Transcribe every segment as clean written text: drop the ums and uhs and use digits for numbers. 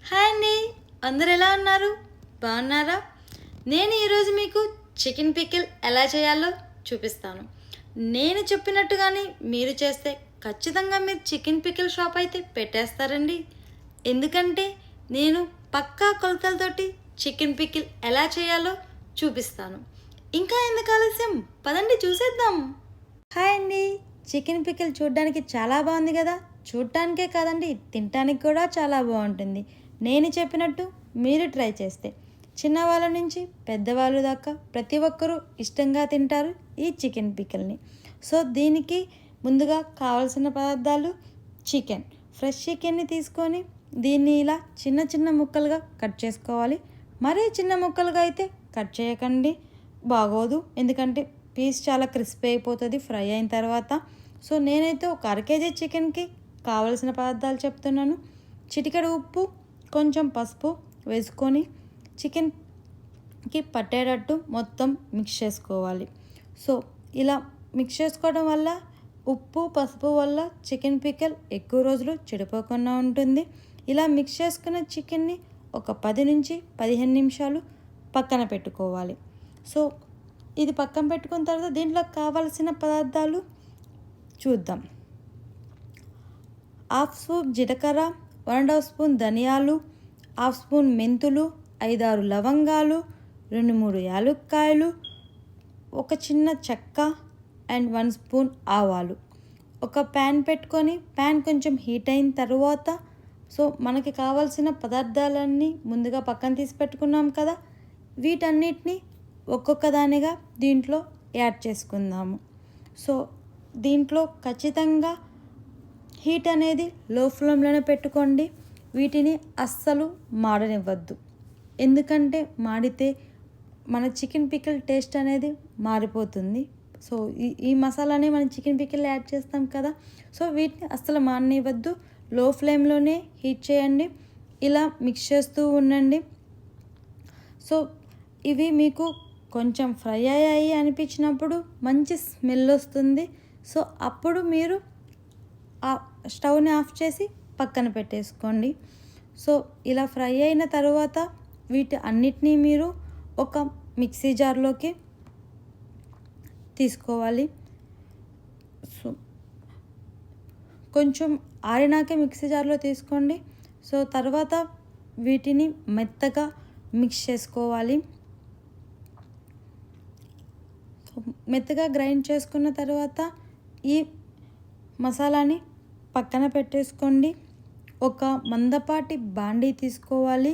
Hi అండి, అందరు ఎలా ఉన్నారు? బాగున్నారా? నేను ఈరోజు మీకు చికెన్ పికిల్ ఎలా చేయాలో చూపిస్తాను. నేను చెప్పినట్టుగానే మీరు చేస్తే ఖచ్చితంగా మీరు చికెన్ పికిల్ షాప్ అయితే పెట్టేస్తారండి. ఎందుకంటే నేను పక్కా కొలతలతోటి చికెన్ పికిల్ ఎలా చేయాలో చూపిస్తాను. ఇంకా ఎందుకు ఆలస్యం, పదండి చూసేద్దాం. హాయ్ అండి, చికెన్ పికిల్ చూడడానికి చాలా బాగుంది కదా. చూడటానికే కాదండి, తినటానికి కూడా చాలా బాగుంటుంది. నేను చెప్పినట్టు మీరు ట్రై చేస్తే చిన్నవాళ్ళ నుంచి పెద్దవాళ్ళు దాకా ప్రతి ఒక్కరూ ఇష్టంగా తింటారు ఈ చికెన్ పికిల్ని. సో దీనికి ముందుగా కావాల్సిన పదార్థాలు చికెన్. ఫ్రెష్ చికెన్ని తీసుకొని దీన్ని ఇలా చిన్న చిన్న ముక్కలుగా కట్ చేసుకోవాలి. మరీ చిన్న ముక్కలుగా అయితే కట్ చేయకండి, బాగోదు. ఎందుకంటే పీస్ చాలా క్రిస్పీ అయిపోతుంది ఫ్రై అయిన తర్వాత. సో నేనైతే ఒక అరకేజీ చికెన్కి కావలసిన పదార్థాలు చెప్తున్నాను. చిటికెడు ఉప్పు, కొంచెం పసుపు వేసుకొని చికెన్కి పట్టేటట్టు మొత్తం మిక్స్ చేసుకోవాలి. సో ఇలా మిక్స్ చేసుకోవడం వల్ల ఉప్పు పసుపు వల్ల చికెన్ పికిల్ ఎక్కువ రోజులు చెడిపోకుండా ఉంటుంది. ఇలా మిక్స్ చేసుకున్న చికెన్ని ఒక 10 నుంచి 15 నిమిషాలు పక్కన పెట్టుకోవాలి. సో ఇది పక్కన పెట్టుకున్న తర్వాత దీంట్లో కావాల్సిన పదార్థాలు చూద్దాం. 1/2 స్పూన్ జీలకర్ర, 1.5 స్పూన్ ధనియాలు, 1/2 స్పూన్ మెంతులు, 5-6 లవంగాలు, 2-3 యాలక్కాయలు, ఒక చిన్న చెక్క అండ్ 1 స్పూన్ ఆవాలు. ఒక ప్యాన్ పెట్టుకొని ప్యాన్ కొంచెం హీట్ అయిన తర్వాత సో మనకి కావాల్సిన పదార్థాలన్నీ ముందుగా పక్కన తీసి పెట్టుకున్నాం కదా, వీటన్నిటిని ఒక్కొక్క దానిగా దీంట్లో యాడ్ చేసుకుందాము. సో దీంట్లో ఖచ్చితంగా హీట్ అనేది లో ఫ్లేమ్లోనే పెట్టుకోండి. వీటిని అస్సలు మాడనివ్వద్దు, ఎందుకంటే మాడితే మన చికెన్ పికిల్ టేస్ట్ అనేది మారిపోతుంది. సో ఈ మసాలానే మనం చికెన్ పికిల్ యాడ్ చేస్తాం కదా, సో వీటిని అస్సలు మాడనివ్వద్దు. లో ఫ్లేమ్లోనే హీట్ చేయండి. ఇలా మిక్స్ చేస్తూ ఉండండి. సో ఇవి మీకు కొంచెం ఫ్రై అయ్యాయి అనిపించినప్పుడు మంచి స్మెల్ వస్తుంది. సో అప్పుడు మీరు ఆ స్టవ్ని ఆఫ్ చేసి పక్కన పెట్టేసుకోండి. సో ఇలా ఫ్రై అయిన తర్వాత వీటి అన్నిటినీ మీరు ఒక మిక్సీ జార్లోకి తీసుకోవాలి. సో కొంచెం ఆరినాకే మిక్సీ జార్లో తీసుకోండి. సో తర్వాత వీటిని మెత్తగా మిక్స్ చేసుకోవాలి. మెత్తగా గ్రైండ్ చేసుకున్న తర్వాత ఈ మసాలాని పక్కన పెట్టేసుకోండి. ఒక మందపాటి బాండీ తీసుకోవాలి.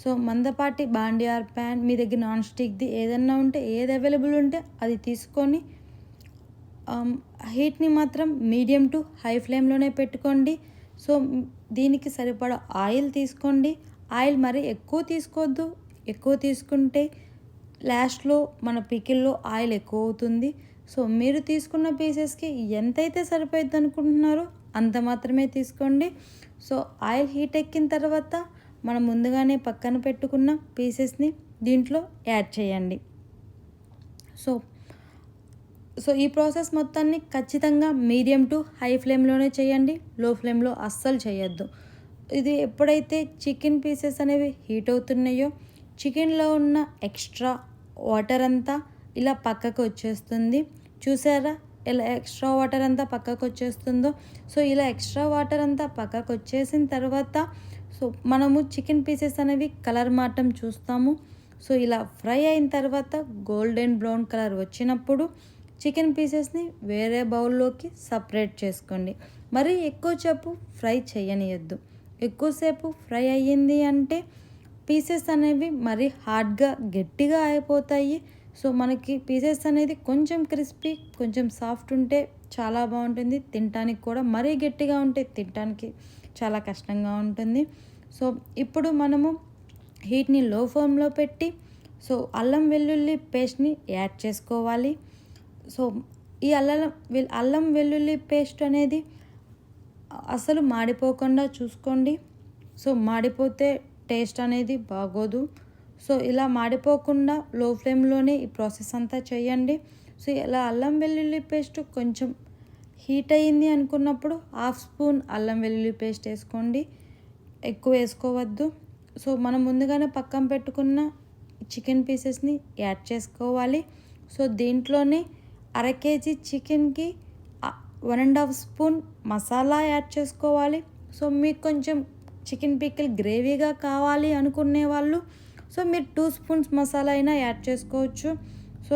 సో మందపాటి బాండీ ఆర్ ప్యాన్, మీ దగ్గర నాన్ స్టిక్ది ఏదన్నా ఉంటే, ఏది అవైలబుల్ ఉంటే అది తీసుకొని హీట్ని మాత్రం మీడియం టు హై ఫ్లేమ్లోనే పెట్టుకోండి. సో దీనికి సరిపడా ఆయిల్ తీసుకోండి. ఆయిల్ మరీ ఎక్కువ తీసుకోవద్దు, ఎక్కువ తీసుకుంటే లాస్ట్లో మన పికిల్లో ఆయిల్ ఎక్కువ అవుతుంది. సో మీరు తీసుకున్న పీసెస్కి ఎంతైతే సరిపోద్ది అనుకుంటున్నారో అంత మాత్రమే తీసుకోండి. సో ఆయిల్ హీట్ ఎక్కిన తర్వాత మనం ముందుగానే పక్కన పెట్టుకున్న పీసెస్ని దీంట్లో యాడ్ చేయండి. సో ఈ ప్రాసెస్ మొత్తాన్ని ఖచ్చితంగా మీడియం టు హై ఫ్లేమ్లోనే చేయండి, లో ఫ్లేమ్లో అస్సలు చేయొద్దు. ఇది ఎప్పుడైతే చికెన్ పీసెస్ అనేవి హీట్ అవుతున్నాయో చికెన్లో ఉన్న ఎక్స్ట్రా వాటర్ అంతా ఇలా పక్కకు వచ్చేస్తుంది. చూసారా ఇలా ఎక్స్ట్రా వాటర్ అంతా పక్కకు వచ్చేస్తుందో? సో ఇలా ఎక్స్ట్రా వాటర్ అంతా పక్కకు వచ్చేసిన తర్వాత సో మనము చికెన్ పీసెస్ అనేవి కలర్ మారటం చూస్తాము. సో ఇలా ఫ్రై అయిన తర్వాత గోల్డెన్ బ్రౌన్ కలర్ వచ్చినప్పుడు చికెన్ పీసెస్ని వేరే బౌల్లోకి సపరేట్ చేసుకోండి. మరీ ఎక్కువసేపు ఫ్రై చేయనియద్దు. ఎక్కువసేపు ఫ్రై అయ్యింది అంటే పీసెస్ అనేవి మరీ హార్డ్గా గట్టిగా అయిపోతాయి. సో మనకి పీసెస్ అనేది కొంచెం క్రిస్పీ, కొంచెం సాఫ్ట్ ఉంటే చాలా బాగుంటుంది. తినడానికి కూడా మరీ గట్టిగా ఉంటే తినడానికి చాలా కష్టంగా ఉంటుంది. సో ఇప్పుడు మనము హీట్ని లో ఫ్లేమ్లో పెట్టి సో అల్లం వెల్లుల్లి పేస్ట్ని యాడ్ చేసుకోవాలి. సో ఈ అల్లం వెల్లుల్లి పేస్ట్ అనేది అసలు మాడిపోకుండా చూసుకోండి. సో మాడిపోతే టేస్ట్ అనేది బాగోదు. సో ఇలా మాడిపోకుండా లో ఫ్లేమ్లోనే ఈ ప్రాసెస్ అంతా చేయండి. సో ఇలా అల్లం వెల్లుల్లి పేస్ట్ కొంచెం హీట్ అయ్యింది అనుకున్నప్పుడు 1/2 స్పూన్ అల్లం వెల్లుల్లి పేస్ట్ వేసుకోండి, ఎక్కువ వేసుకోవద్దు. సో మనం ముందుగానే పక్కన పెట్టుకున్న చికెన్ పీసెస్ని యాడ్ చేసుకోవాలి. సో దీంట్లోనే అర కేజీ చికెన్కి 1.5 స్పూన్ మసాలా యాడ్ చేసుకోవాలి. సో మీకు కొంచెం చికెన్ పికిల్ గ్రేవీగా కావాలి అనుకునే వాళ్ళు సో మీరు 2 స్పూన్స్ మసాలా అయినా యాడ్ చేసుకోవచ్చు. సో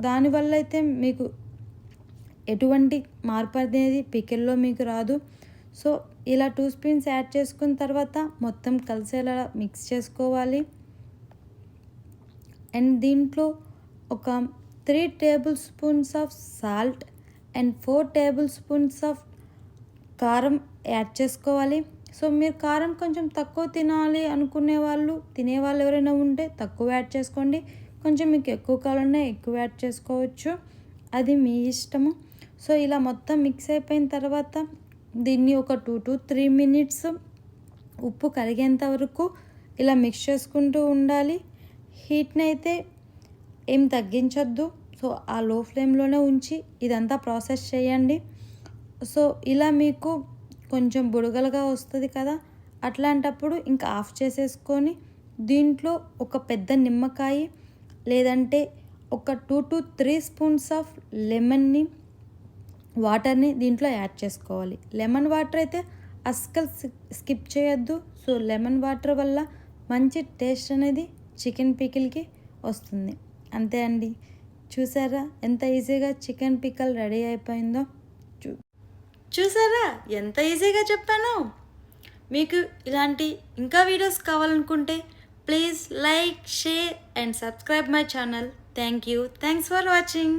దానివల్ల అయితే మీకు ఎటువంటి మార్పు అనేది పికిల్లో మీకు రాదు. సో ఇలా 2 స్పూన్స్ యాడ్ చేసుకున్న తర్వాత మొత్తం కలిసేలా మిక్స్ చేసుకోవాలి. అండ్ దీంట్లో ఒక 3 table spoons of salt and 4 table spoons of కారం యాడ్ చేసుకోవాలి. సో మీరు కారం కొంచెం తక్కువ తినాలి తినేవాళ్ళు ఎవరైనా ఉంటే తక్కువ యాడ్ చేసుకోండి. కొంచెం మీకు ఎక్కువ కావాలన్నా ఎక్కువ యాడ్ చేసుకోవచ్చు, అది మీ ఇష్టము. సో ఇలా మొత్తం మిక్స్ అయిపోయిన తర్వాత దీన్ని ఒక 2 to 3 minutes ఉప్పు కరిగేంత వరకు ఇలా మిక్స్ చేసుకుంటూ ఉండాలి. హీట్ని అయితే ఏం తగ్గించొద్దు. సో ఆ లో ఫ్లేమ్లోనే ఉంచి ఇదంతా ప్రాసెస్ చేయండి. సో ఇలా మీకు కొంచెం బుడగలుగా వస్తుంది కదా, అట్లాంటప్పుడు ఇంకా ఆఫ్ చేసేసుకొని దీంట్లో ఒక పెద్ద నిమ్మకాయ లేదంటే ఒక 2 to 3 స్పూన్స్ ఆఫ్ లెమన్ని వాటర్ని దీంట్లో యాడ్ చేసుకోవాలి. లెమన్ వాటర్ అయితే అస్సలు స్కిప్ చేయొద్దు. సో లెమన్ వాటర్ వల్ల మంచి టేస్ట్ అనేది చికెన్ పికిల్కి వస్తుంది. అంతే అండి, చూసారా ఎంత ఈజీగా చికెన్ పికల్ రెడీ అయిపోయిందో. చూసారా ఎంత ఈజీగా చెప్పాను. మీకు ఇలాంటి ఇంకా వీడియోస్ కావాలనుకుంటే please like, share and subscribe my channel. Thanks for watching.